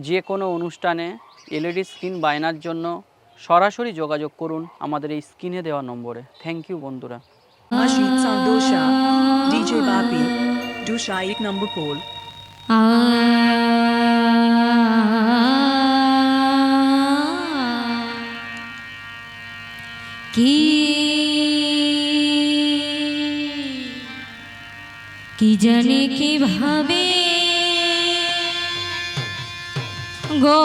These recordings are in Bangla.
যে কোনো অনুষ্ঠানে এলইডি স্ক্রিন বায়নার জন্য সরাসরি যোগাযোগ করুন আমাদের এই স্ক্রিনে দেওয়া নম্বরে। থ্যাংক ইউ বন্ধুরা। Ashit Sandosha, DJ Bapi, Dusha 1 number pole. কি জানে কিভাবে গো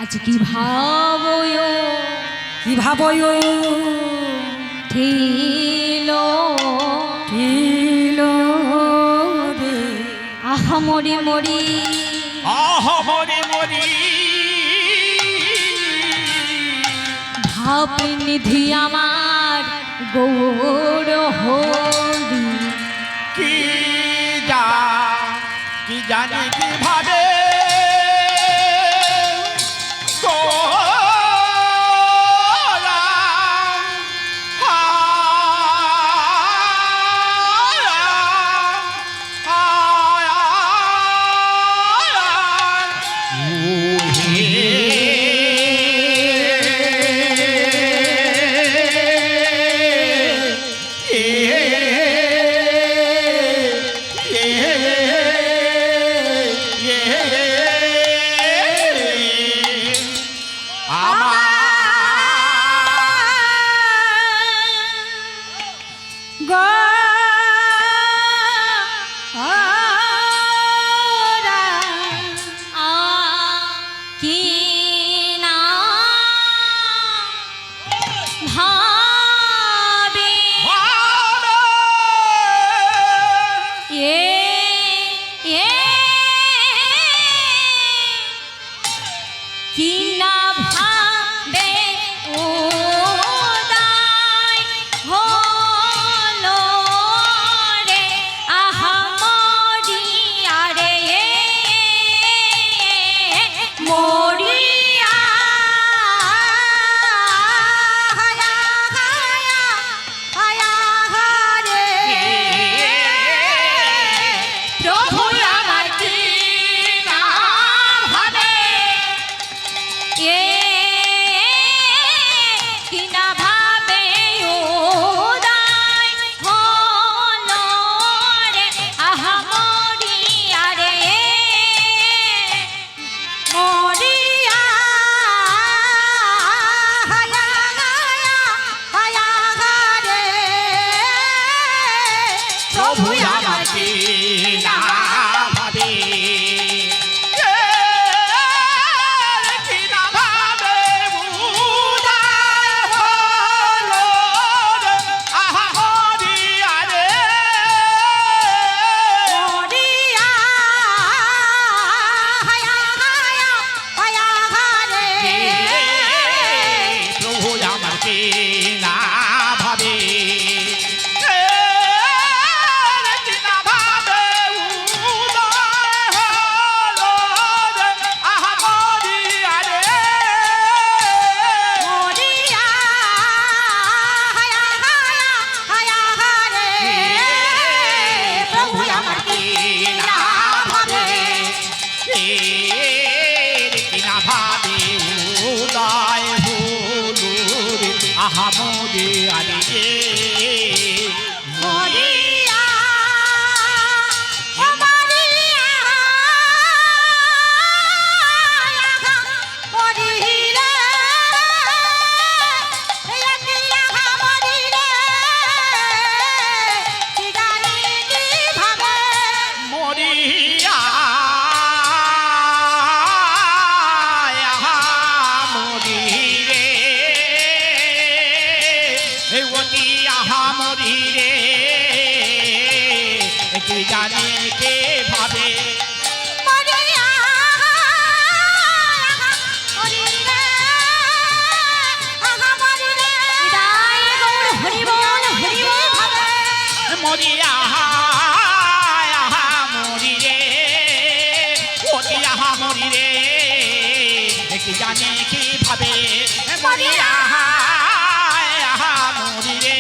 আজ কি ভাবয় ঠিলো রে আহা মরি মরি ভাব নিধি আমার গৌর হরি কি জানি কি ভাবে কি জানে কে ভাবে মরিয়া মরি রে ওটি আহা মরি রে কি জানে কি ভাবে মরিয়া মরি রে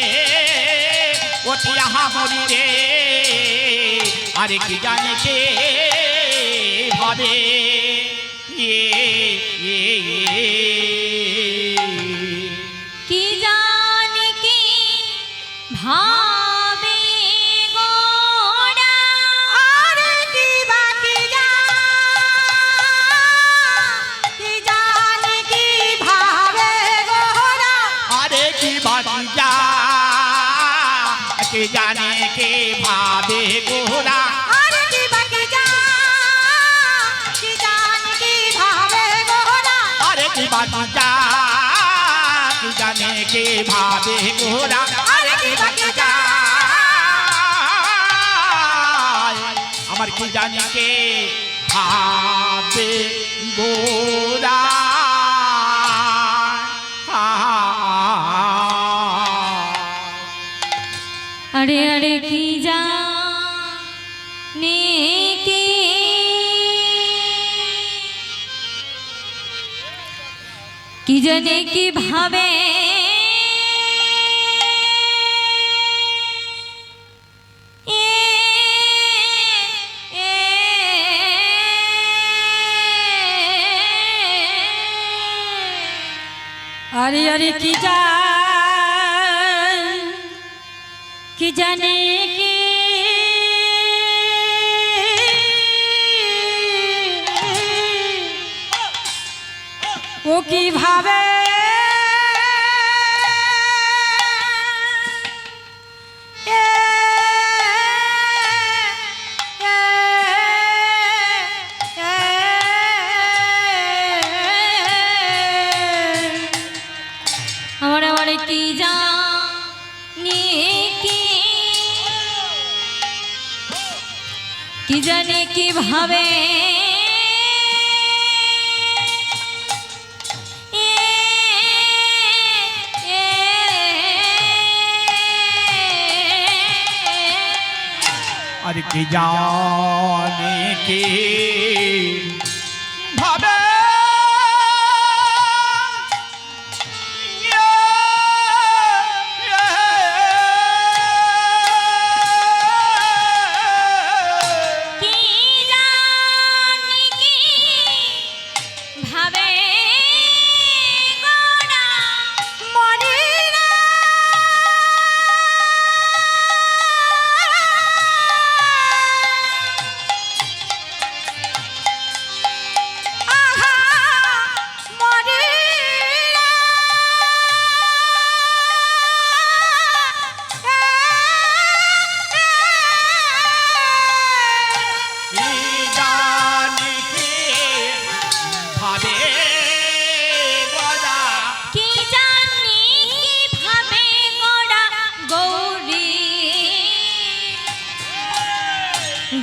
ওটি আহা মরি রে আরে কি জানে কে ভাবে কি জানি কি ভাবে গোরা আরে কি বাকি যা কি জানি কি ভাবে গোরা আরে কি বাকি যা কে জানে কে ভাবে গোরা আরে কি বাকি যা কি জানি কি ভাবে গোরা আরে কি বাকি যা কি জানে কে ভাবে গোরা আরে কি বাকি যা আমার কি জানে কে ভাবে গোরা अरे अरे की जाने के की जाने की भावे अरे अरे की जाने की वो की भावे हमारे हमारे की जाने की जाने की भावे अरे की जाने के भावे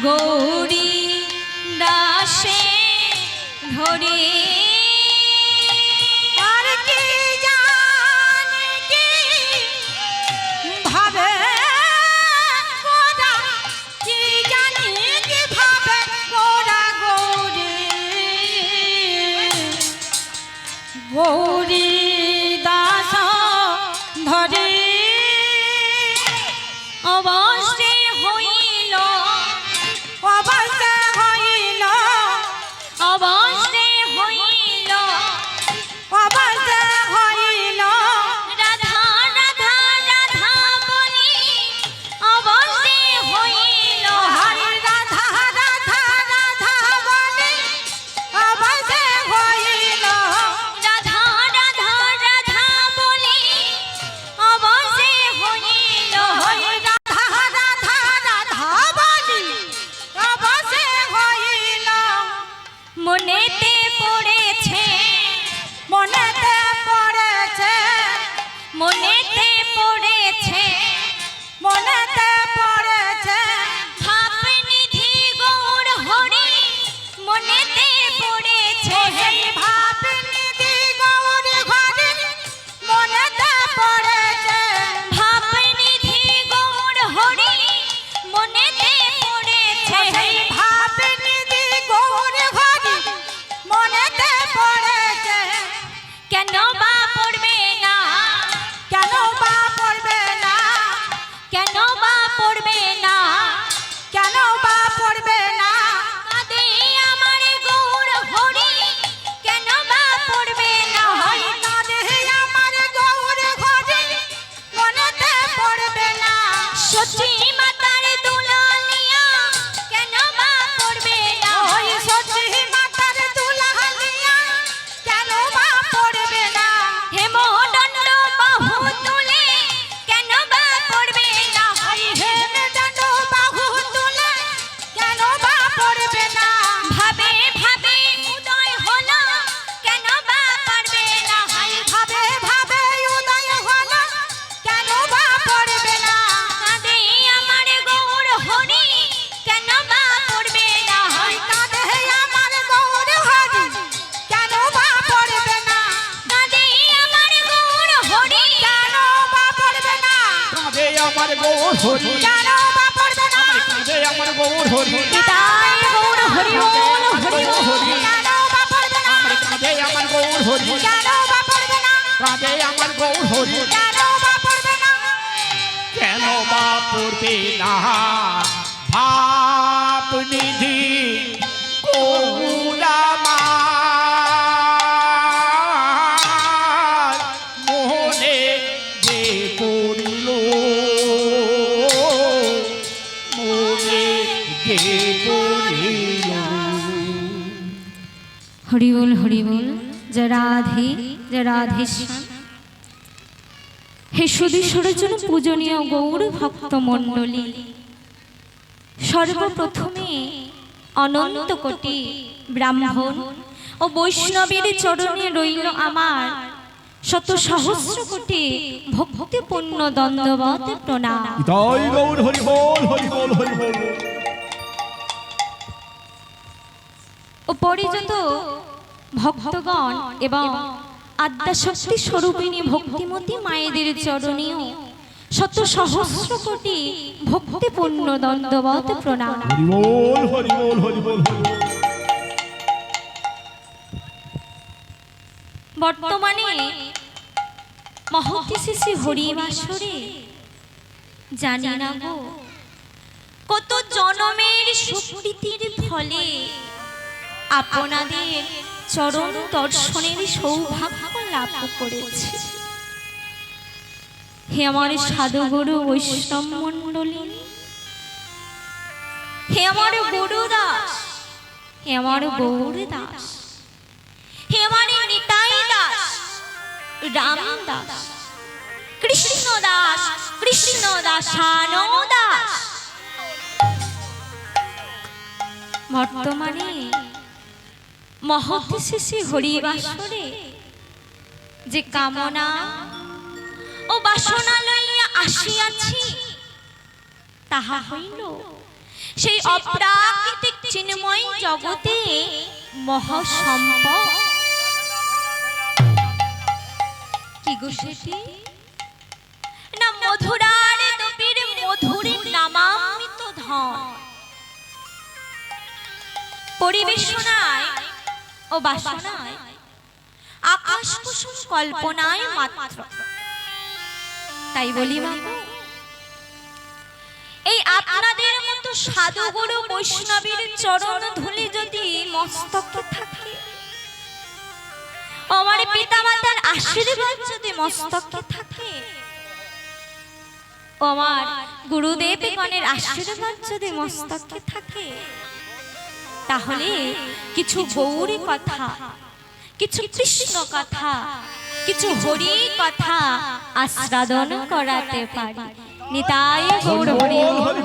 गौरी दासे धरी और की जाने की भावे गोरा की जाने की भावे गोरा गौरी दास धरी अवश्य হইল অবশ্য হইল আমার গৌর হরি কেন বা পড়বে না আমার কাঁধে আমার গৌর হরি নিতাই গৌর হরি বল হরি বল কেন বা পড়বে না আমার কাঁধে আমার গৌর হরি কেন বা পড়বে না কাঁধে আমার গৌর হরি কেন বা পড়বে না কেন বা পড়বে না ভাব নিধি গৌরামার মোহনে যে পড়িল মোহনে যে পড়িল হরি বল জয় রাধেশ্যাম। হে সুধীশ্বরের জন্য পূজনীয় গৌর ভক্ত মণ্ডলী, সর্বপ্রথমে অনন্ত কোটি ব্রাহ্মণ ও বৈষ্ণবের চরণে রইল আমার শত সহস্র কোটি ভক্তিপূর্ণ দণ্ডবত প্রণাম। জয় গৌর হরি বল হরি বল হরি বল। ও পরিযত ভক্তগণ এবং আদ্যাশক্তি স্বরূপিণী ভক্তিমতী মায়েদের চরণেও শত সহস্র কোটি ভক্তিপূর্ণ দণ্ডবত প্রণাম। হরি বল হরি বল হরি বল হরি বল। বর্তমানে মহতী শ্রী হরিবাসরে জানি না গো কত জনমের সুকৃতির ফলে আপনাদের চরণ দর্শনের সৌভাগ্য লাভ করেছি। হে আমার সাধুগুরু বৈষ্ণব মণ্ডলী, হে আমার গুরু দাস, হে আমার গৌর দাস, হে আমার নিতাই দাস, রাম দাস, কৃষ্ণ দাস, কৃষ্ণ দাসানো দাস। বর্তমানে মহতী শ্রী হরিবাসরে যে কামনা ও বাসনা লইয়া আসিয়াছি তাহা হইল সেই অপ্রাকৃতিক চিন্ময় জগতে মহাসম্পদ। কি গো সেটি না মধুরার দপির মধুরী নামামৃত ধন পরিবেশনায় ও বাসনায় আকাশ কুসুম কল্পনায় মাত্র। তাই বলি বাবু, এই আপনাদের মতো সাধু গুরু বৈষ্ণবীর চরণ ধুলি যদি মস্তকে থাকে, আমার পিতা মাতার আশীর্বাদ যদি মস্তকে থাকে, আমার গুরুদেবগণের আশীর্বাদ যদি মস্তকে থাকে, তাহলে কিছু গৌরী কথা, কিছু কৃষ্ণ কথা, কিছু হরি কথা আস্বাদন করাতে পারি। নিতাই গৌর হরি বল।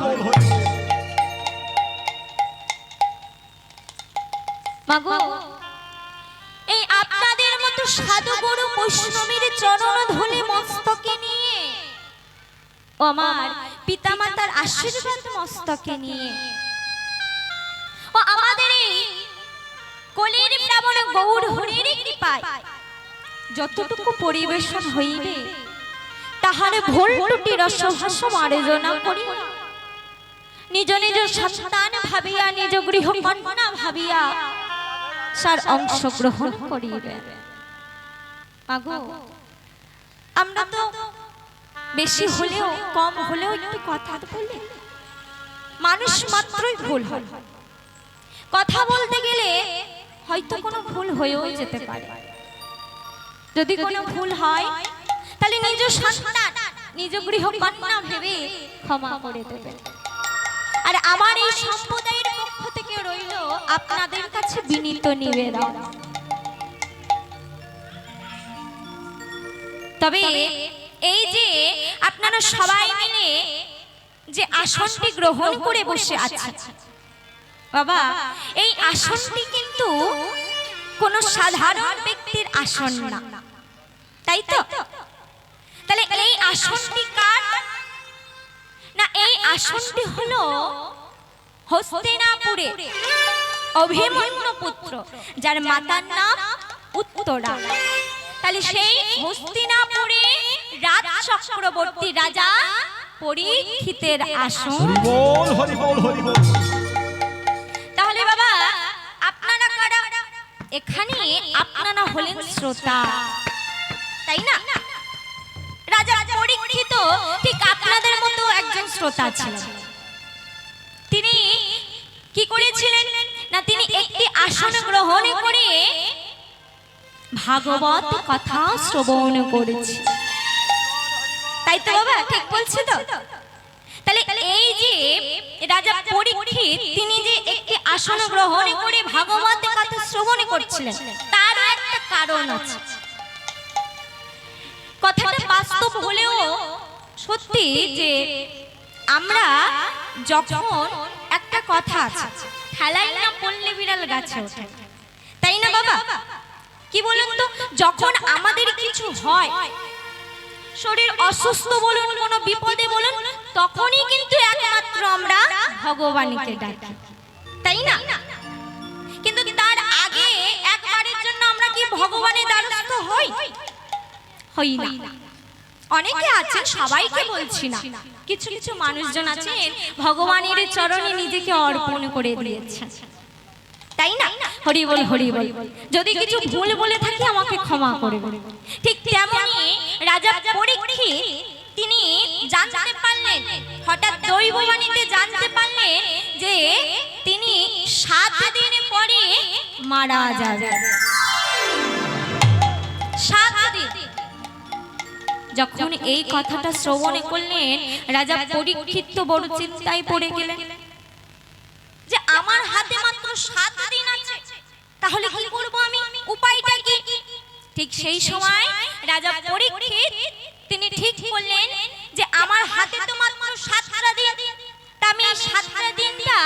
মাগো, এই আপনাদের মতো সাধু গুরু বৈষ্ণবীর চরণ ধুলি মস্তকে নিয়ে, আমার পিতামাতার আশীর্বাদ মস্তকে নিয়ে, ও আমাদের এই কলির প্রাবণ গৌর হরির কৃপায় যতটুকু পরিবেশন হইবে তাহার ভুল ত্রুটি রসভাস মার্জনা করি নিজ নিজ সন্তান ভাবিয়া, নিজ গৃহ কন্যা ভাবিয়া সার অংশ গ্রহণ করিবে। মাগো, আমরা তো বেশি হলেও কম হলেও একটু কথা বলি, মানুষ মাত্রই ভুল হয়। কথা বলতে গেলে হয়তো কোনো ভুল হয়েও যেতে পারে। যদি কোনো ভুল হয় তাহলে নিজ সন্তান, নিজ গৃহ কন্যা ভেবে ক্ষমা করে দেবেন। আর আমার এই সম্প্রদায়ের পক্ষ থেকে রইল আপনাদের কাছে বিনীত নিবেদন। তবে এই যে আপনারা সবাই মিলে যে আসনটি গ্রহণ করে বসে আছেন, বাবা, এই আসনটি কিন্তু কোনো সাধারণ ব্যক্তির আসন না, তাই তো? তাহলে এই আসনটি কার না? এই আসনটি হলো হস্তিনাপুরে অভিমন্যু পুত্র, যার মাতার নাম উত্তরা। তাহলে সেই হস্তিনাপুরে রাজ চক্রবর্তী রাজা পরীক্ষিতের আসন। হরি বল হরি বল হরি বল। তাহলে বাবা আপনারা কারা? এখানে আপনারা হলেন শ্রোতা, তাই না? রাজা পরীক্ষিত ঠিক আপনাদের মতো একজন শ্রোতা ছিলেন। তিনি কি করেছিলেন না, তিনি একটি আসন গ্রহণ করে ভাগবত কথা শ্রবণ করেছে, তাই তো বাবা? ঠিক বলছি তো? তাহলে এই যে রাজা পরীক্ষিত তিনি যে একটি আসন গ্রহণ করে ভাগবত কথা শ্রবণ করছিলেন, তার একটা কারণ আছে। কথাটা বাস্তব হলেও সত্যি যে আমরা যখন একটা কথা আছে, ঠেলাই না পড়লে বিড়াল গাছে ওঠে, তাই না বাবা? কি বলুন তো, যখন আমাদের কিছু হয়, শরীর অসুস্থ বলুন, কোনো বিপদে বলুন, তখনই কিন্তু একমাত্র আমরা ভগবানকে ডাকি, তাই না? কিন্তু তার আগে একবারের জন্য আমরা কি ভগবানের দ্বারস্থ হই? হই না। অনেকে আছেন, সবাইকে বলছি না, কিছু কিছু মানুষজন আছেন ভগবানের চরণে নিজেকে অর্পণ করে দিয়েছেন, তাই না? হরি বল হরি বল। যদি কিছু ভুল বলে থাকি আমাকে ক্ষমা করবেন। ঠিক তেমনি রাজা পরীক্ষিত তিনি জানতে পারলেন, হঠাৎ দৈববাণীতে জানতে পারলেন যে তিনি 7 দিন পরে মারা যাবেন। 7 দিন। যখন এই কথাটা শ্রবণ করলেন রাজা পরীক্ষিত তো বড় চিন্তায় পড়ে গেলেন যে আমার হাতে মাত্র 7 দিন আছে, তাহলে কি করব আমি? উপায়টা কি? ঠিক সেই সময় রাজা পরীক্ষিত তিনি ঠিক করলেন যে আমার হাতে তো মাত্র 7টা দিন, তা আমি 7টা দিনটা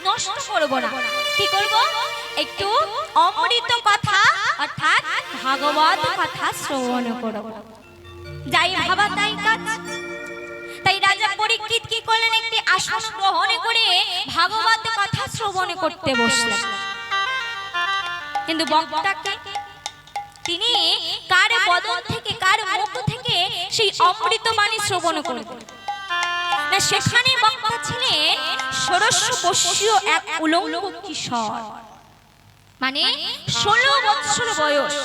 নষ্ট করব না। কি করব? একটু অমৃত কথা অর্থাৎ ভাগবত কথা শ্রবণ করব। যাই ভাবা তাই কাজ। তাই রাজা পরীক্ষিত কি করলেন? একটি আসন গ্রহণ করে ভাগবত কথা শ্রবণ করতে বসলেন। কিন্তু বক্তাকে তিনি কার বদন থেকে, কার মুখ থেকে সেই অমৃত বাণী শ্রবণ করবেন না, সেখানে বক্তা ছিলেন ষোড়শ বর্ষীয় এক উলঙ্গ কিশোর, মানে 16 বছর বয়স।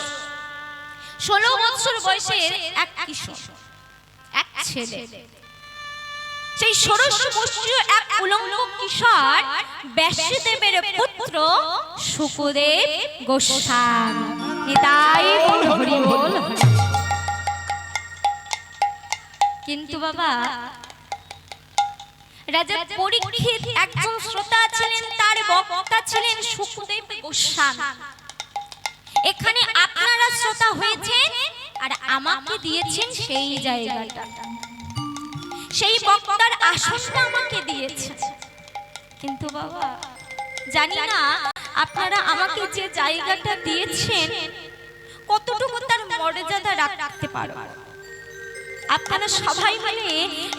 16 বছর বয়সের এক কিশোর, এক ছেলে। সেই ষোড়শ বর্ষীয় এক উলঙ্গ কিশোর ব্যাসদেবের পুত্র শুকদেব গোস্বামী। নিতাই বল হরি বল। কিন্তু বাবা রাজা পরীক্ষিত একজন শ্রোতা ছিলেন, তার বক্তা ছিলেন শুকদেব গোস্বামী। এখানে আপনারা শ্রোতা হয়েছেন আর আমাকে দিয়েছেন সেই জায়গাটা, সেই বক্তার আসনটা আমাকে দিয়েছেন। কিন্তু বাবা জানি না আপনারা আমাকে যে জায়গাটা দিয়েছেন কতটুকু তার মর্যাদা রাখতে পারো। আপনারা সবাই মিলে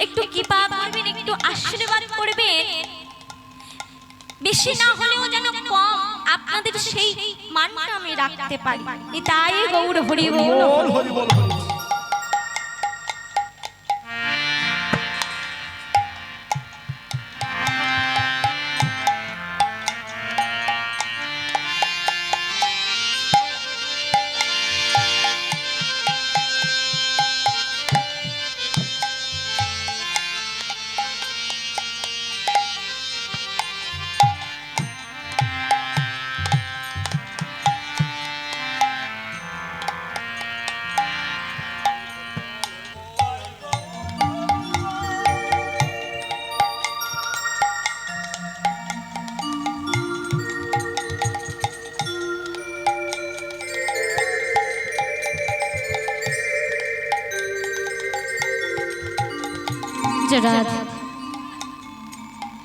একটু কৃপা করবেন, একটু আশীর্বাদ করবেন, বেশি না হলেও যেন কম আপনাদের সেই মানটা আমি রাখতে পারি। তাই গৌর হরি বল হরি বল।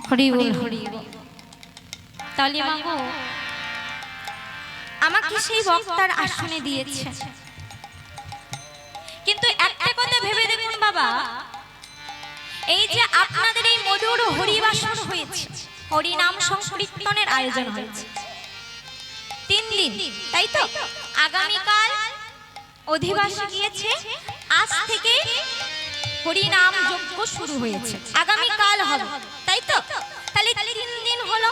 হরি বল হরি বল। তাহলে বাবু আমাকে সেই বক্তার আসনে দিয়েছে, কিন্তু একটা কথা ভেবে দেখুন বাবা, এই যে আপনাদের এই মধুর হরিবাসন হয়েছে, হরি নাম সংকীর্তনের আয়োজন হয়েছে 3 দিন, তাই তো? আগামীকাল অধিবাস গিয়েছে, আজ থেকে হরিনাম যজ্ঞ শুরু হয়েছে, আগামী কাল হবে, তাই তো? তাহলে 3 দিন হলো।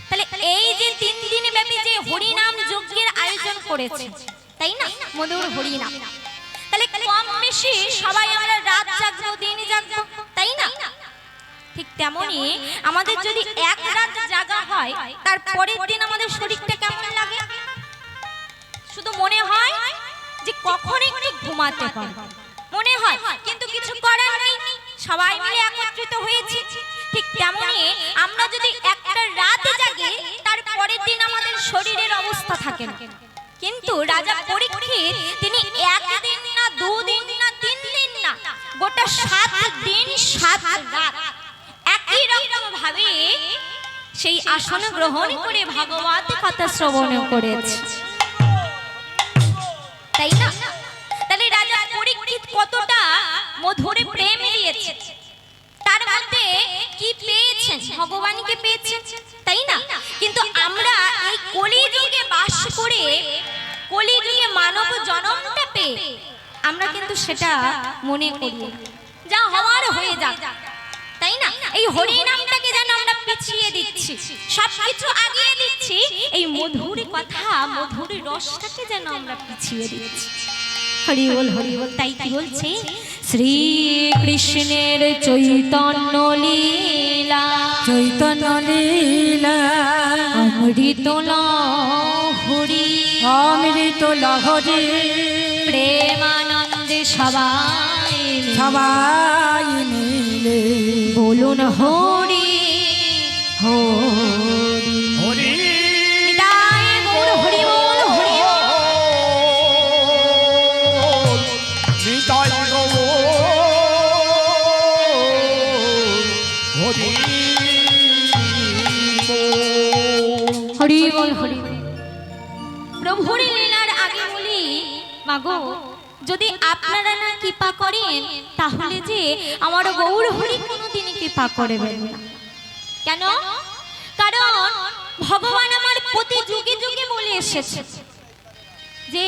তাহলে এই যে 3 দিন ব্যাপী যে হরিনাম যজ্ঞের আয়োজন করেছে, তাই না, মধুর হরিনাম, তাহলে কম বেশি সবাই আমরা রাত জাগবো, দিন জাগবো, তাই না? ঠিক তেমনি আমাদের যদি এক রাত জাগা হয়, তার পরের দিন আমাদের শরীরটা কেমন লাগে? শুধু মনে হয় যে কখন একটু ঘুমাতে পারবো, মনে হয়, কিন্তু কিছু করার নেই, সবাই মিলে একত্রিত হয়েছি। ঠিক তেমনি আমরা যদি একটা রাত জাগি, তার পরের দিন আমাদের শরীরের অবস্থা থাকে না। কিন্তু রাজা পরীক্ষিত তিনি 1 দিন না, 2 দিন না, 3 দিন না, গোটা 7 দিন 7 রাত একই রকম ভাবে সেই আসন গ্রহণ করে ভাগবত কথা শ্রবণ করেছে, তাই না? তাহলে রাজা পরীক্ষিত কতটা মধুর প্রেম দিয়েছে, তার মধ্যে কি পেয়েছেন? ভগবানকে পেয়েছেন, তাই না? কিন্তু আমরা এই কলিযুগে বাস করে, কলিযুগে মানব জন্মটা পেয়ে আমরা কিন্তু সেটা মনে করি যা হওয়ার হয়ে যাক, তাই না? এই হরিনামটাকে যেন আমরা পিছিয়ে দিচ্ছি, সবকিছু আগিয়ে দিচ্ছি, এই মধুর কথা, মধুর রসটাকে যেন আমরা পিছিয়ে দিচ্ছি। হরি বল, হরি বল। তাই কি বলছে? শ্রী কৃষ্ণের চৈতন্য লীলা, চৈতন্য লীলা অমৃত লহরী, অমৃত লহরী প্রেমানন্দে সবাই সবাই মিলে বলুন হরি হরি। হরি নিতাই গৌর হরি বল, হরি বল। নিতাই গৌর হরি হরি বল, হরি বল। প্রভুর লীলার আগে বলি, মাগো যদি আপনারা না কৃপা করেন, তাহলে যে আমার গৌর হরি কোনোদিনই কৃপা করবেন না। কেন? কারণ ভগবান আমার প্রতি যুগে যুগে বলে এসেছে যে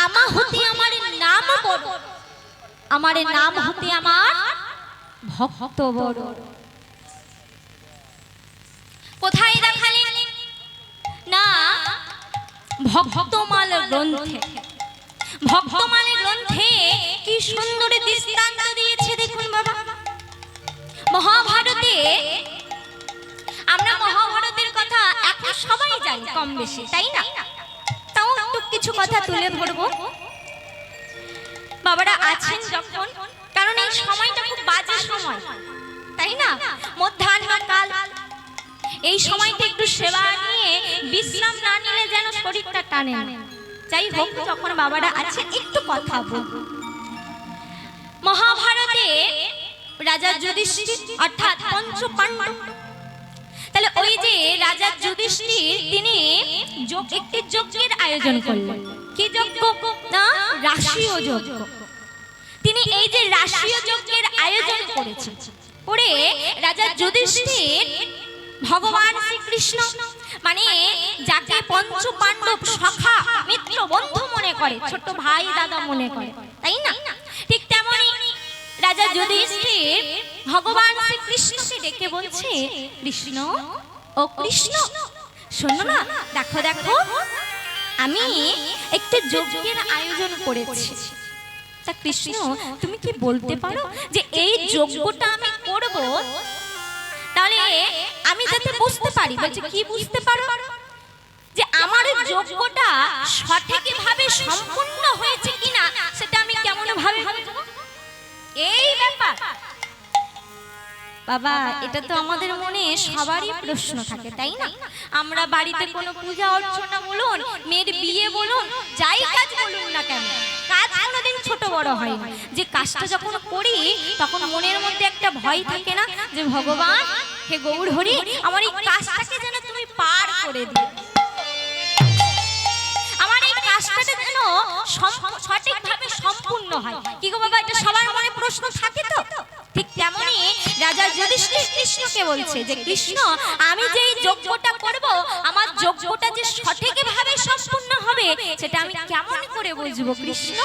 আমা হতে আমার নাম বড়, আমার নাম হতে আমার ভক্ত বড়। কোথায় দেখালেন? না, ভক্তমাল গ্রন্থে। ভক্তমাল গ্রন্থে কি সুন্দর দৃষ্টান্ত দিয়েছে দেখুন বাবা। মহাভারতে, আমরা মহাভারতের কথা এখন সবাই জানি কম বেশি, তাই না? তাও একটু কিছু কথা তুলে ধরবো। বাবারা আছেন যখন, কারণ এই সময়টা খুব বাজে সময়, তাই না? মধ্যাহ্নকাল, এই সময়টা একটু সেবা নিয়ে বিশ্রাম না নিলে যেন শরীরটা টানে না। যাই হোক, যখন বাবারা আছেন একটু কথা বলবো। মহাভারতে রাজা যুধিষ্ঠির অর্থাৎ পঞ্চপাণ্ডব, তাহলে ওই যে রাজা যুধিষ্ঠির তিনি একটি যজ্ঞের আয়োজন করলেন। কি যজ্ঞ? না, রাশিয় যজ্ঞ। তিনি এই যে রাশিয় যজ্ঞের আয়োজন করেছেন, করে রাজা যুধিষ্ঠির ভগবান শ্রীকৃষ্ণ, মানে যাকে পঞ্চ পাণ্ডব সখা মিত্র বন্ধু মনে করে, ছোট ভাই দাদা মনে করে, তাই না? ঠিক তেমনি রাজা যুধিষ্ঠির ভগবান শ্রীকৃষ্ণকে ডেকে বলছে, কৃষ্ণ, ও কৃষ্ণ শোনো না, দেখো দেখো আমি একটি যজ্ঞের আয়োজন করেছি। তা কৃষ্ণ, তুমি কি বলতে পারো যে এই যজ্ঞটা আমি করব, তাহলে আমি যাতে বুঝতে পারি। বলছে কি বুঝতে পারো? যে আমার যজ্ঞটা সঠিকভাবে সম্পূর্ণ হয়েছে কিনা সেটা আমি কেমন ভাবে বুঝবো? এই ব্যাপার বাবা, এটা তো আমাদের মনে সবারই প্রশ্ন থাকে, তাই না? আমরা বাড়িতে কোনো পূজা অর্চনা বলুন, মেয়ের বিয়ে বলুন, যাই কাজ বলুন না কেন, কাজ কোনোদিন ছোট বড় হয় না। যে কাজটা যখন করি তখন মনের মধ্যে একটা ভয় থাকে না, যে ভগবান, হে গৌর হরি, আমার এই কাজটাকে যেন তুমি পার করে দিও, আমার এই কাজটা যেন সঠিকভাবে সম্পূর্ণ হয়। কি গো বাবা, এটা সবার মনে প্রশ্ন থাকে তো? ঠিক তেমনি রাজা যুধিষ্ঠির কৃষ্ণকে বলছে যে কৃষ্ণ, আমি যে এই যজ্ঞটা করব, আমার যজ্ঞটা যে সঠিকভাবে সম্পূর্ণ হবে সেটা আমি কেমন করে বুঝবো কৃষ্ণ?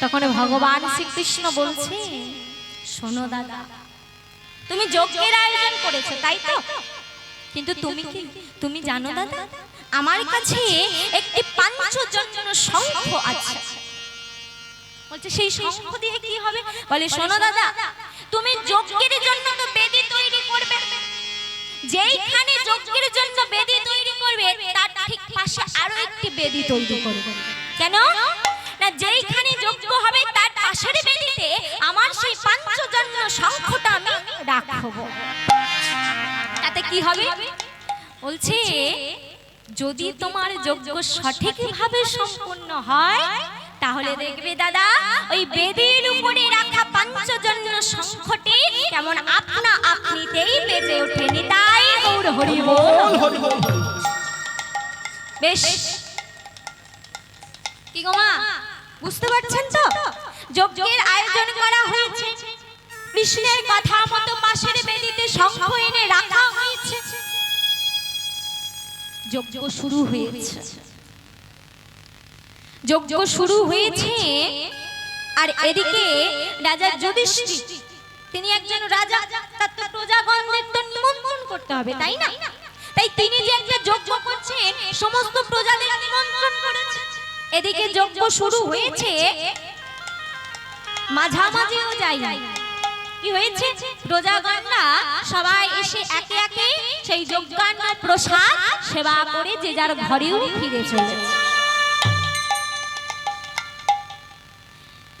তখন ভগবান শ্রীকৃষ্ণ বলছে, শোনো দাদা, তুমি যজ্ঞের আয়োজন করেছো তাই তো, কিন্তু তুমি জানো দাদা, আমার কাছে একটি পাঞ্চজন্য শঙ্খ আছে। বলছে সেই শঙ্খ দিয়ে কি হবে? বলে শোনো দাদা, তুমি যজ্ঞের জন্য তো বেদি তৈরি করবে, যেইখানে যজ্ঞের জন্য বেদি তৈরি করবে তার ঠিক পাশে আরো একটি বেদি তৈরি করবে। কেন না, যেইখানে যজ্ঞ হবে তার পাশের বেদিতে আমার সেই পাঞ্চজন্য শঙ্খটা আমি রাখবো। তাতে কি হবে? বলছে যদি তোমার যজ্ঞ সঠিকভাবে সম্পূর্ণ হয় তাহলে দেখবে দাদা, ওই বেদির উপরে রাখা পাঞ্চজন্য শঙ্খটি কেমন আপনা আপনিতেই বেজে ওঠে। নিতাই গৌর হরি বল। বেশ, কি গো মা, বুঝতে পারছেন তো? যজ্ঞের আয়োজন করা হয়েছে, কৃষ্ণের কথা মতো পাশের বেদিতে শঙ্খ এনে রাখা হয়েছে, যজ্ঞ শুরু হয়েছে। যজ্ঞ শুরু হয়েছে আর এদিকে রাজা যুধিষ্ঠির, তিনি একজন রাজা, তার তো প্রজাগণদের তো নিমন্ত্রণ করতে হবে তাই না? তাই তিনি যে একটা যজ্ঞ করছেন, সমস্ত প্রজাদের নিমন্ত্রণ করেছেন। এদিকে যজ্ঞ শুরু হয়েছে, মাঝামাঝিও যাই কি হয়েছে, প্রজাগণরা সবাই এসে একে একে সেই যজ্ঞান্ন প্রসাদ সেবা করে যে যার ঘরেও ফিরে চলেছে।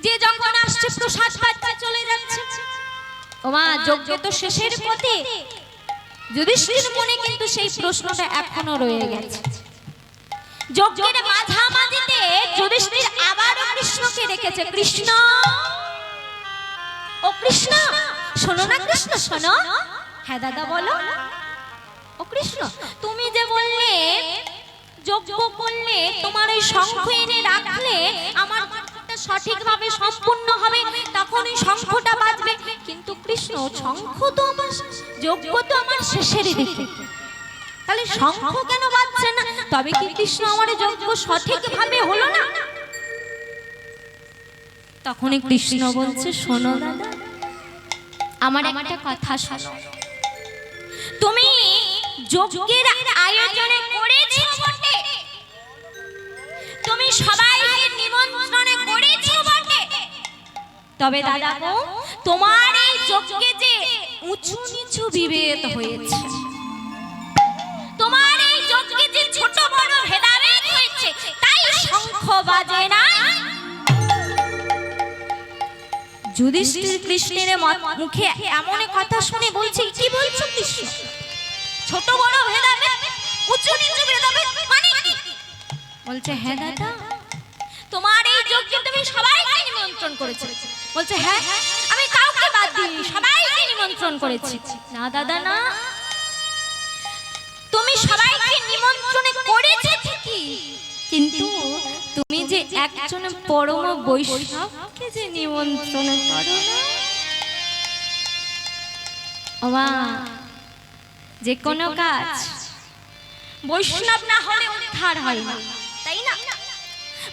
যে যখন আসছে প্রসাদ পাচ্ছে চলে যাচ্ছে। ওমা, যজ্ঞ তো শেষের পথে, যুধিষ্ঠির মনে কিন্তু সেই প্রশ্নটা এখনো রয়ে গেছে। যজ্ঞের মাঝামাঝিতে যুধিষ্ঠির আবারও কৃষ্ণকে রেখেছে। কৃষ্ণ, ও কৃষ্ণ, শোনো না কৃষ্ণ, শোনো। হ্যাঁ দাদা বলো। ও কৃষ্ণ, তুমি যে বললে যজ্ঞ করলে তোমার ওই শঙ্খ এনে রাখলে আমার সঠিকভাবে সম্পূর্ণ হবে, তখন ওই শঙ্খটা বাজবে। কিন্তু কৃষ্ণ, শঙ্খ তো আমার, যজ্ঞ তো আমার শেষের দিকে, তাহলে শঙ্খ কেন বাজছে না? তবে কি কৃষ্ণ আমার যজ্ঞ সঠিকভাবে হলো না? তখনই কৃষ্ণ বলছে, শোনো দাদা, আমার একটা কথা শোনো। তুমি যজ্ঞের আয়োজনে করেছো বটে, তুমি সবাইকে নিমন্ত্রণ করেছো বটে, তবে দাদা গো, তোমার এই যজ্ঞে যে উঁচু নিচু বিভেদ হয়েছে, তোমার এই যজ্ঞে যে ছোট বড় ভেদাভেদ হয়েছে, তাই শঙ্খ বাজে না। যুধিষ্ঠির কৃষ্ণের মুখে এমন কথা শুনে বলছে, কি বলছো কৃষ্ণ? ছোট বড় ভেদাভেদ, উঁচু নিচু ভেদাভেদ মানে কি? বলছে হ্যাঁ দাদা, তোমার এই যজ্ঞে তুমি সবাইকে নিমন্ত্রণ করেছো। বলছে হ্যাঁ, আমি কাউকে বাদ দিইনি, সবাইকে নিমন্ত্রণ করেছি। না দাদা না, তুমি সবাইকে নিমন্ত্রণ করেছো ঠিকই, কিন্তু তুমি যে একজন পরম বৈষ্ণবকে যে নিমন্ত্রণ করো না। ওমা, যে কোনো কাজ বৈষ্ণব না হলে উদ্ধার হয় না, তাই না?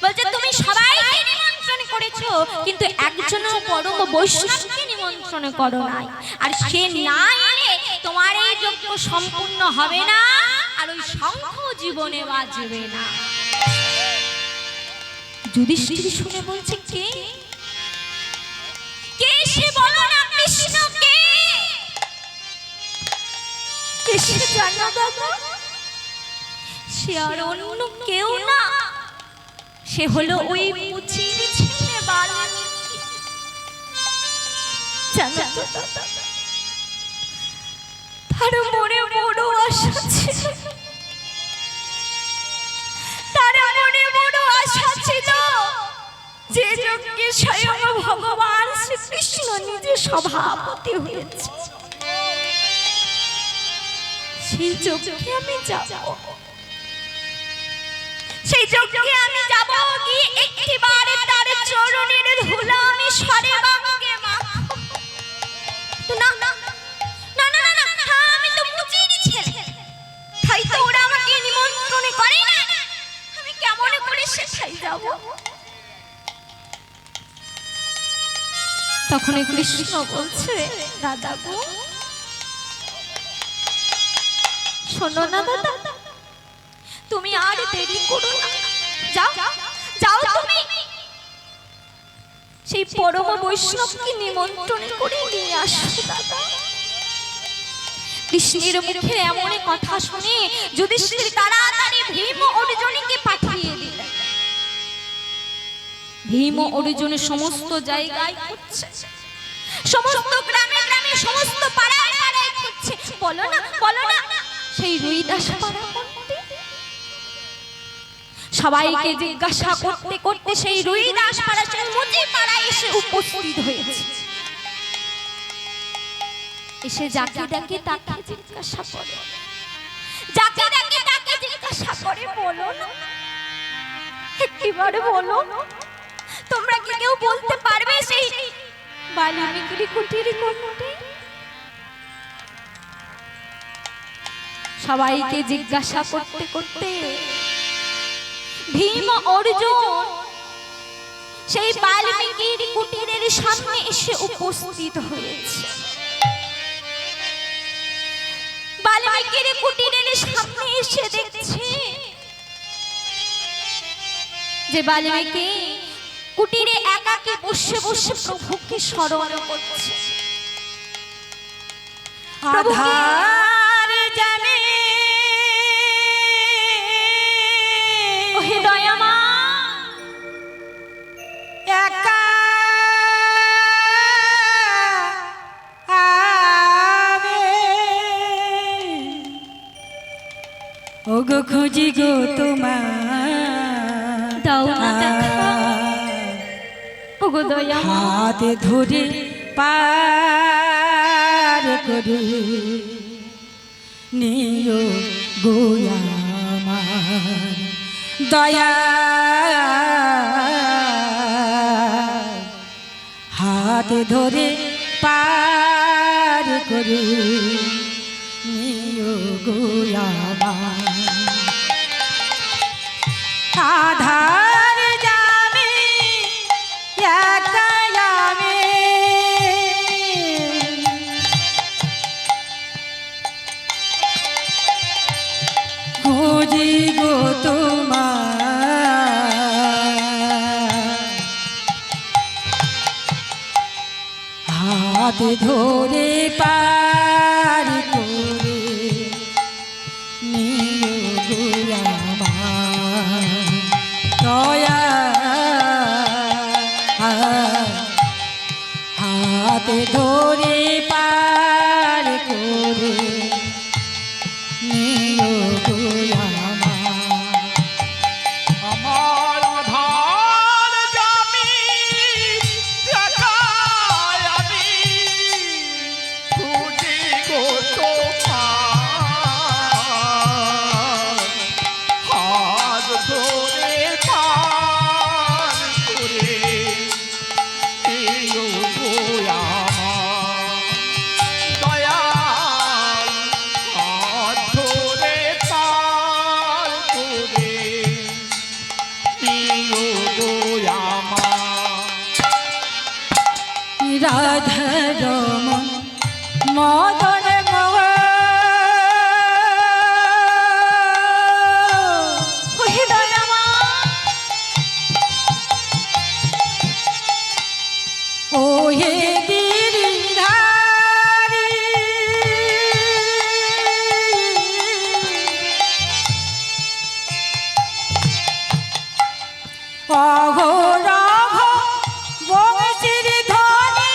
বলছে তুমি সবাইকে নিমন্ত্রণ করেছো, কিন্তু একজন পরম বৈষ্ণবকে নিমন্ত্রণ করো নাই, আর সে না এলে তোমার এই যজ্ঞ সম্পূর্ণ হবে না, আর ওই শঙ্খ জীবনে বাজবে না। যুধিষ্ঠির শুনে বলছে, কে কে সে বলো না কৃষ্ণ, কে কে সে জানো দাদা? সে আর অন্য কেউ না, সে হলো ওই মুচির ছেলে বাল্মীকি। জানো তো দাদা, তার মনে বড় আশা ছিল, তার মনে বড় আশা ছিল যে যজ্ঞে স্বয়ং ভগবান শ্রীকৃষ্ণ নিজে সভাপতি হয়েছে, সেই যজ্ঞে আমি যাব, সেই যজ্ঞে আমি যাব, গিয়ে একটিবারে তার চরণের ধুলো আমি সরে বাঙ্গে মাখব। তো না না না না না না, আমি তো মুচির ছেলে, তাই তো ওরা আমাকে নিমন্ত্রণ করে না, আমি কেমন করে সেখানে যাব? তখন কৃষ্ণ বলছে, দাদা গো শোনো না দাদা, তুমি আর দেরি করো না, যাও যাও তুমি সেই পরম বৈষ্ণবকে নিমন্ত্রণ করে নিয়ে আসো দাদা। কৃষ্ণের মুখে এমন কথা শুনে যুধিষ্ঠির তাড়াতাড়ি ভীম অর্জুনকে পাঠিয়ে দিলেন। ভীম অর্জুন সমস্ত জায়গায় খুঁজছে, সমস্ত গ্রামে গ্রামে, সমস্ত পাড়ায় পাড়ায় খুঁজছে, বলো না সেই রুইদাস পাড়া কোনটি? সবাইকে জিজ্ঞাসা করতে করতে সেই রুইদাস পাড়া, সেই মুচি পাড়ায় এসে উপস্থিত হয়েছে। এসে যাকে ডাকে তাকে জিজ্ঞাসা করে, যাকে ডাকে তাকে জিজ্ঞাসা করে, বলো না একেবারে বলো, তোমরা কি কেউ বলতে পারবে সেই বাল্মীকির কুটির কোনটি? সবাইকে জিজ্ঞাসা করতে করতে ভীম অর্জুন সেই বাল্মীকির কুটিরের সামনে এসে উপস্থিত হয়েছে। বাল্মীকির কুটিরের সামনে এসে দেখছে যে বাল্মীকি কুটিরে একাকী বসে বসে প্রভুকে স্মরণ করছে। আধার জানে ওহে দয়ামা, একা আবে ওগো খুঁজি গো তোমার, দাও না দেখা ওগো দয়ামা, হাতে ধরে পার করে নিও গোয়া আমার দয়া, হাতে ধরে পার করে নিও গোয়া আমার। আধার যাবে একা যাবে খুঁজি গো তোমার, হাতে ধরে পার করে নিও গো আমার দয়া, হাতে ধরে পার করে নিও গো আমার। আমার আধার জামি দেখায় আমি খুঁজি গো তোমার, হাত ধরে পার করে নিও গো আমার দয়াল, হাত ধরে পার করে নিও গো আমার। রাধারমণ মদন মোহন, ওহে দয়ামা, ও হে গিরিধারী, অঘোরঘ বংশীর ধ্বনি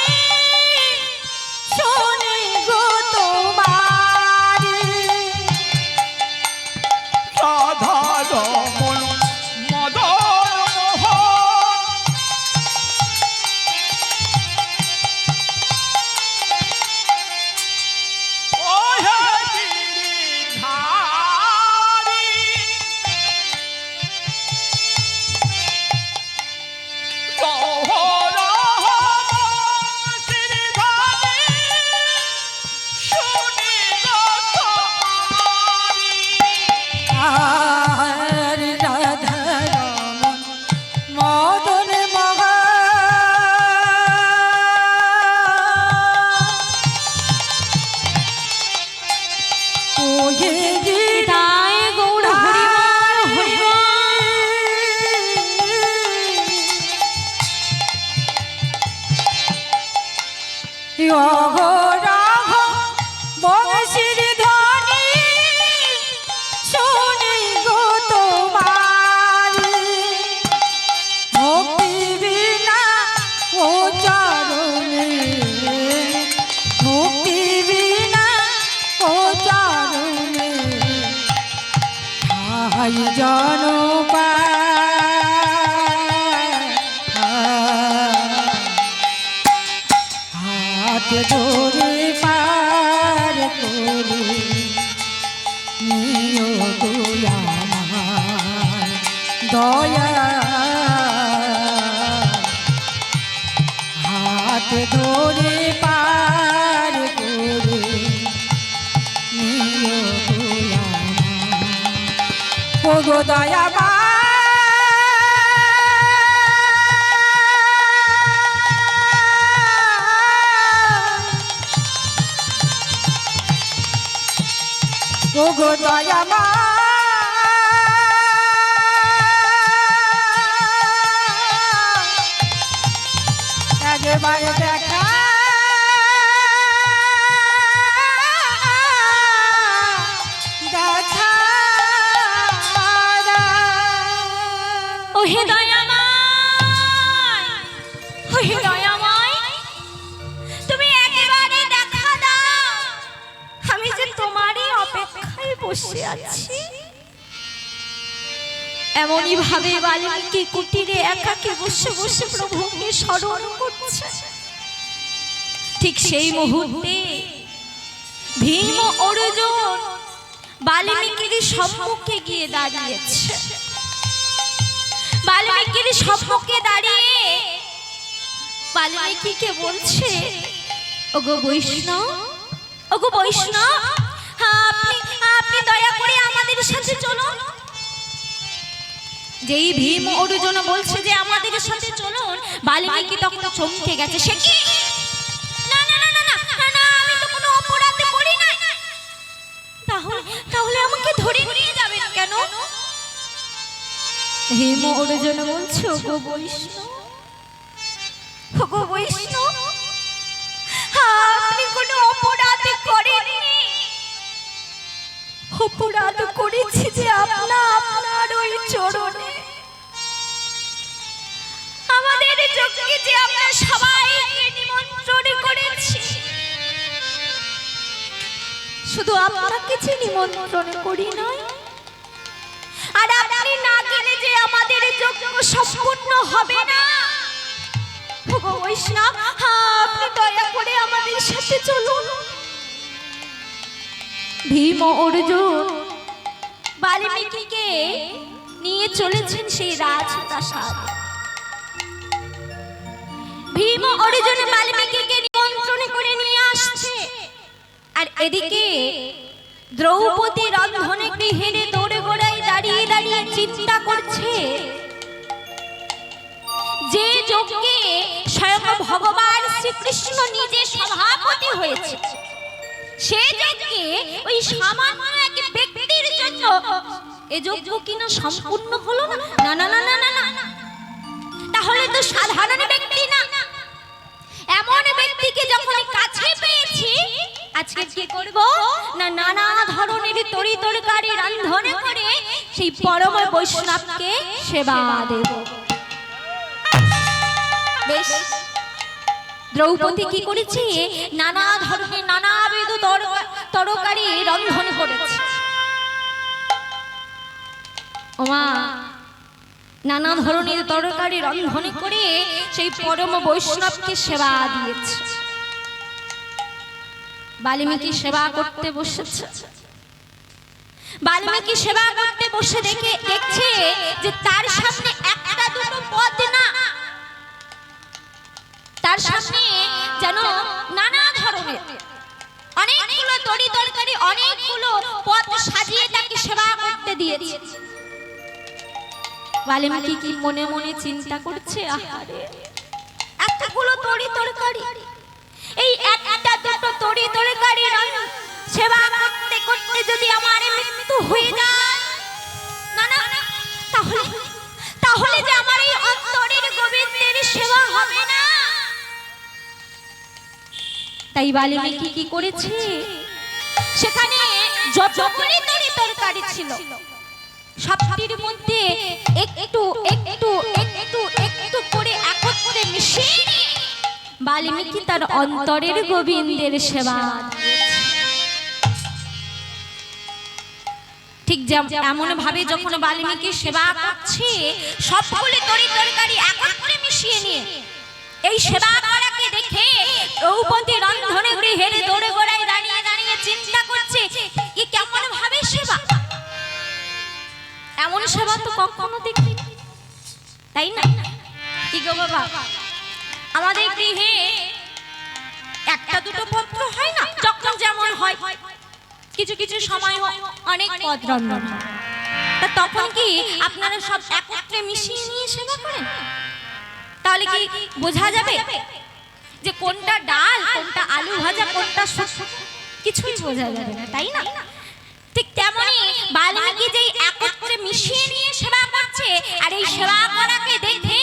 শুনি গো ওহে তাই গৌর হরিবল হরিবল। রাঘ বংশীর ধ্বনি শুনি গো তোমারি ভক্তি বিনা ও চরণে ভক্তি বিনা ও চরণে হাই জনপা হাত ধরে পার করে নিও দয়া দয়া হাত ধরে পার করে নিও দয়া ও গো দয়া ও গো দয়া মা একবারে দেখা দেখা ওহে দয়াময়, ওহে দয়াময়, তুমি একেবারে দেখা দাও। আমি যে তোমারই অপেক্ষায় বসে আছি। এমনই ভাবে বাল্মীকি কুটিরে একাকে বসে বসে প্রভুকে স্মরণ করছে। ঠিক সেই মুহূর্তে ভীম অর্জুন বাল্মীকির সম্মুখে গিয়ে দাঁড়িয়েছে। বাল্মীকির সম্মুখে দাঁড়িয়ে বাল্মীকিকে বলছে, ওগো বৈষ্ণব, ওগো বৈষ্ণব, আপনি দয়া করে আমাদের সাথে চলুন। যেই ভীম অর্জুন বলছে যে আমাদের সাথে চলুন, বাল্মীকি তখন চমকে গেছে। সে কি? না না না না না না, আমি তো কোনো অপরাধ করি না। তাহলে আমাকে ধরে নিয়ে যাবেন কেন? ভীম অর্জুন বলছে, ওগো বৈষ্ণব, ওগো বৈষ্ণব, আপনি কোনো অপরাধ করেননি। অপরাধ করেছি যে আপনার ওই চরণে আমাদের যজ্ঞে যে আমরা সবাইকে নিমন্ত্রণ করেছি, শুধু আপনাকে যে নিমন্ত্রণ করি নাই, আর আপনি না গেলে যে আমাদের যজ্ঞ সম্পূর্ণ হবে না। ওগো বৈষ্ণব, আপনি দয়া করে আমাদের সাথে চলুন। ভীম অর্জুন বাল্মীকিকে নিয়ে চলেছেন সেই রাজপ্রাসাদ। ভীম অর্জুন বাল্মীকিকে নিমন্ত্রণ করে নিয়ে আসছে। আর এদিকে দ্রৌপদী রন্ধনে গৃহিণী দোরগোড়ায় দাঁড়িয়ে দাঁড়িয়ে চিন্তা করছে, যে যজ্ঞে স্বয়ং ভগবান শ্রীকৃষ্ণ নিজে সভাপতি হয়েছে, সে যজ্ঞে ওই সামান্য এক ব্যক্তির জন্য এ যজ্ঞ কিনা সম্পূর্ণ হলো না। না না না না না না, তাহলে তো সাধারণ ব্যক্তি না, এমন ব্যক্তিকে যখন কাছে পেয়েছি, আজকে কি করব না, নানা ধরনের তরি তরকারি রান্ধনে করে সেই পরম বৈষ্ণবকে সেবা দেব। বেশ, দ্রৌপদী কি করেছে? নানা ধরনের নানাবিধ তরকারি রন্ধন করেছে। ওমা, নানা ধরনের তরকারি রন্ধন করে সেই পরম বৈষ্ণবকে সেবা দিয়েছে। বাল্মীকি সেবা করতে বসেছে। বাল্মীকি সেবা করতে বসে দেখছে যে তার সামনে একটা দুটো পদ না, তার সামনে যেন নানা ধরনের অনেকগুলো তরি তরকারি, অনেকগুলো পদ সাজিয়ে তাকে সেবা করতে দিয়েছে। বাল্মীকি কি মনে মনে চিন্তা করছে, আহারে এতগুলো তরি তরকারি, এই একটা দুটো তরি তরকারি সেবা করতে করতে যদি আমার মৃত্যু হয়ে যায়, না না তাহলে তাহলে যে আমার এই অন্তরের গোবিন্দের সেবা হবে না। তাই বাল্মীকি কি করেছে, সেখানে যতগুলি তরকারি ছিল সবটির মধ্যে একটু একটু একটু একটু করে একত্রে মিশিয়ে নিয়ে বাল্মীকি তার অন্তরের গোবিন্দের সেবা ঠিক এমন ভাবে যখন বাল্মীকি সেবা করছে সবগুলি তরকারি একত্রে মিশিয়ে নিয়ে এই সেবা করাকে দেখে দ্রৌপদী রন্ধনে গৃহের দৌড়ে গোড়ায় দাঁড়িয়ে দাঁড়িয়ে চিন্তা করছে এ কেমন ভাবে সেবা, এমন সেবা তো কখনো দেখিনি, তাই না? কি গো বাবা, আমাদের গৃহে একটা দুটো পত্র হয় না, যখন যেমন হয়, কিছু কিছু সময় অনেক পদ রন্ধন হয়, তা তখন কি আপনারা সব একত্রে মিশিয়ে নিয়ে সেবা করেন? তাহলে কি বোঝা যাবে যে কোনটা ডাল, কোনটা আলু ভাজা, কোনটা কিছুই বোঝা যাবে না, তাই না? ঠিক তেমনি বাল্মীকি যেই একত্রে মিশিয়ে নিয়ে সেবা করছে, আর এই সেবা করাকে দেখে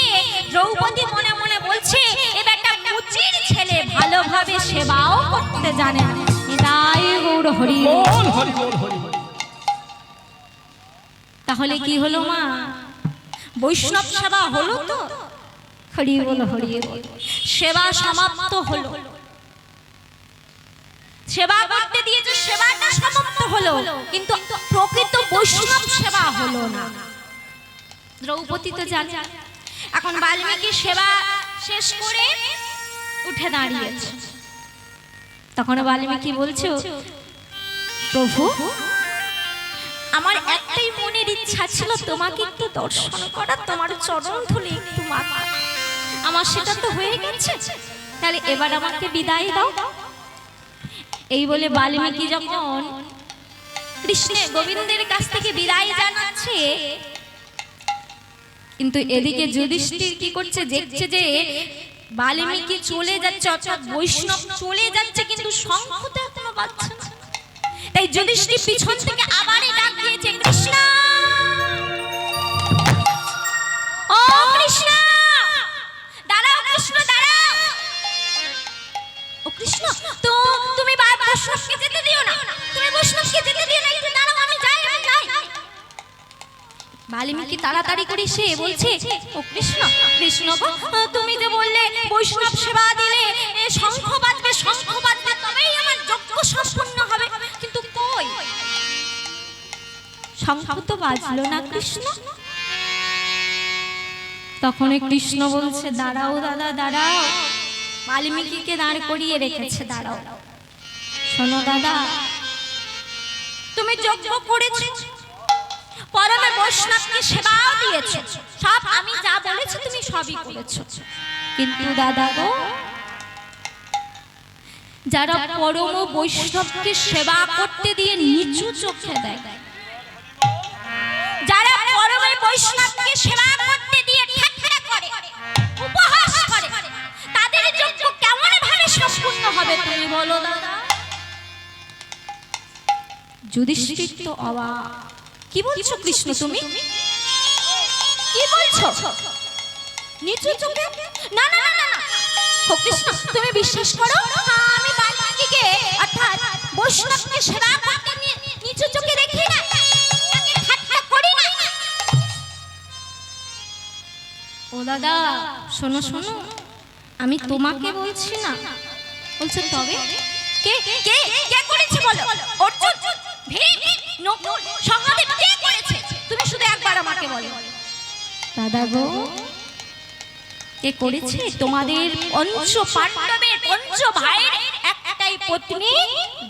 দ্রৌপদী মনে মনে বলছে এ বেটা মুচির ছেলে, ভালোভাবে সেবাও করতে জানে না। তাই গৌর হরি বল, হরি বল, হরি বল। তাহলে কি হলো মা, বৈষ্ণব সেবা হলো তো? হরি বল, হরি বল। সেবা সমাপ্ত হলো, সেবা করতে দিয়ে যে সেবাটা সমাপ্ত হলো, কিন্তু প্রকৃত বৈষ্ণব সেবা হলো না। দ্রৌপদী তো জানে। এখন বাল্মীকি সেবা শেষ করে উঠে দাঁড়িয়েছে, তখন বাল্মীকি বলছে প্রভু আমার একটাই মনের ইচ্ছা ছিল তোমাকে একটু দর্শন করা, তোমার চরণ ধুলি একটু মাথা, আমার সেটা তো হয়ে গেছে, তাহলে এবার আমাকে বিদায় দাও। এই বলে বাল্মীকি যখন কৃষ্ণের গোবিন্দের কাছ থেকে বিদায় জানাচ্ছে, কিন্তু এদিকে যুধিষ্ঠির কি করছে, দেখছে যে বাল্মীকি চলে যাচ্ছে, অর্থাৎ বৈষ্ণব চলে যাচ্ছে, কিন্তু শঙ্খ তো এখনো বাজছে না। তাই যুধিষ্ঠির পিছন থেকে আবার ডাক দিয়েছে, কৃষ্ণ ও কৃষ্ণ দাঁড়াও, কৃষ্ণ দাঁড়াও, ও কৃষ্ণ তো তুমি বৈষ্ণবকে যেতে দিও না, তুমি বৈষ্ণবকে যেতে দিও না, একটু দাঁড়াও, আমি যাই, আমি যাই। বাল্মীকি তাড়াতাড়ি করে সে বলছে ও কৃষ্ণ, কৃষ্ণ গো তুমি যে বললে বৈষ্ণব সেবা দিলে শঙ্খ বাজবে, শঙ্খ বাজবে তবেই আমার যজ্ঞ সম্পূর্ণ হবে, কিন্তু কই শঙ্খ তো বাজলো না কৃষ্ণ। তখন কৃষ্ণ বলছে দাঁড়াও দাদা দাঁড়াও, বাল্মীকিকে দাঁড় করিয়ে রেখেছে, দাঁড়াও, শোনো দাদা তুমি যজ্ঞ করেছো, পরমে বৈষ্ণবকে সেবাও দিয়েছো, সব আমি যা বলেছি তুমি সবই করেছো, কিন্তু দাদা গো যারা পরম বৈষ্ণবকে সেবা করতে দিয়ে নিচু চোখে দেয়, যারা পরমে বৈষ্ণবকে সেবা করতে দিয়ে ঠাট্টা করে, উপহাস করে, তাদের যজ্ঞ কেমন ভাবে সম্পূর্ণ হবে তুমি বলো দাদা? যুধিষ্ঠির তো অবাক, কি বলছো কৃষ্ণ তুমি, কি বলছো নিচু চোখে? না না না না ও কৃষ্ণ তুমি বিশ্বাস করো, আমি বাল্মীকিকে অর্থাৎ বৈষ্ণবকে সেবা করতে নিচু চোখে দেখি না, তাকে ঠাট্টা করি না। ও দাদা শোনো শোনো, আমি তোমাকে বলছি না, বলছে তবে কে কে কে করেছে বলো? অর্জুন, ভীম, নকুল, সহদেব কে করেছে? তুমি শুধু একবার আমাকে বলো। দাদা গো কে করেছে? তোমাদের পঞ্চ পাণ্ডবের পঞ্চ ভাইয়ের একটাই পত্নী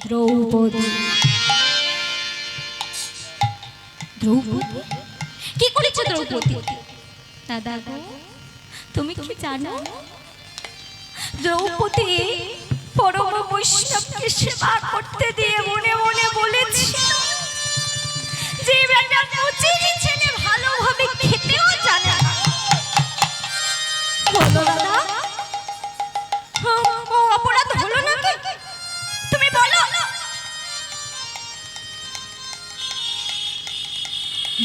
দ্রৌপদী। দ্রৌপদী কি করেছে দ্রৌপদী? দাদা গো তুমি কি জানো দ্রৌপদী পরম বৈষ্ণবকে সেবা করতে দিয়ে মনে মনে বলেছিল যে বেটা মুচির ছেলে ভালোভাবে খেতেও জানে না। বলো দাদা ও অপরাধ হলো নাকি? তুমি বলো।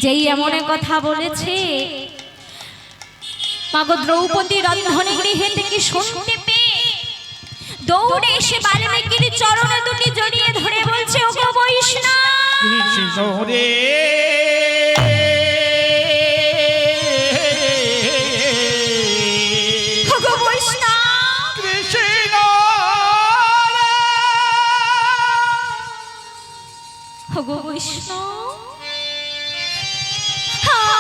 যেই এমন কথা বলেছে, মাগো দ্রৌপদী রন্ধন গৃহে থেকে শুনতে পেয়ে দৌড়ে এসে বাল্মীকির চরণে দুটি জড়িয়ে ধরে বলছে, ওগো বৈষ্ণব, কৃষ্ণ রে ওগো বৈষ্ণব, কৃষ্ণ ওগো বৈষ্ণব,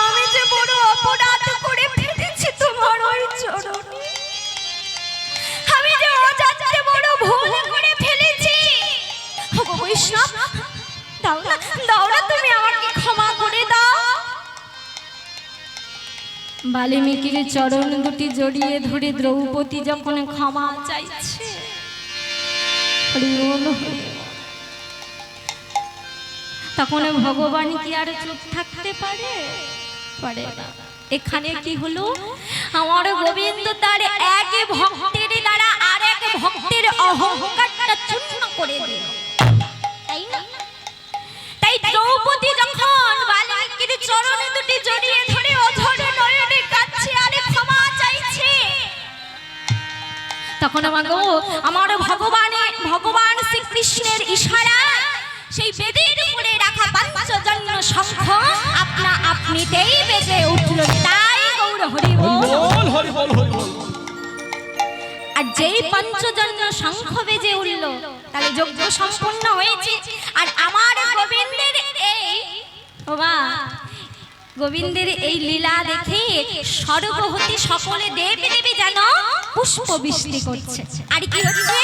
আমি যে বড় অপরাধ করে ফেলেছি তোমার ওই চরণে, আমি যে অজান্তে বড় ভুল করে ফেলেছি। ওগো বৈষ্ণব, দাও না, দাও না, তুমি আমাকে ক্ষমা করে দাও। বাল্মীকির চরণ দুটি জড়িয়ে ধরে দ্রৌপদী যখন ক্ষমা চাইছে, হরি বল, হরি বল, তখন ভগবান কি আর চুপ থাকতে পারে? পারে না। এখানে কি হলো, আমার গোবিন্দ তার এক ভক্তের দ্বারা আর এক ভক্তের অহংকারটা চূর্ণ করে দিল, তাই না? তাই দ্রৌপদী যখন বাল্মীকির চরণে দুটি জড়িয়ে ধরে অঝর নয়নে কাঁদছে আর ক্ষমা চাইছে, তখন আমার ভগবান শ্রীকৃষ্ণের ইশারা সেই বেদের উপরে রাখা পঞ্চজন্য শঙ্খ আপনা আপনিতেই বেজে উঠল। তাই গৌর হরি বল, হরি বল, হরি বল। আর যেই পঞ্চজন্য শঙ্খ বেজে উঠল, তাহলে যজ্ঞ সম্পূর্ণ হয়েছে। আর আমার গোবিন্দের গোবিন্দের এই লীলা দেখে স্বর্গ হতে সকলে দেবী দেবী যেন পুষ্প বৃষ্টি করছে। আর কি হচ্ছে,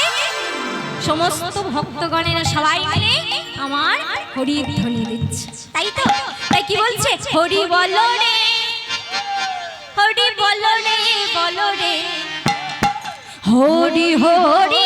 সমস্ত ভক্তগণেরা সবাই মিলে আমার হরি ধ্বনি দিচ্ছে, তাই তো? তাই কি বলছে, হরি বল রে, হরি বল রে, বল রে, হরি হরি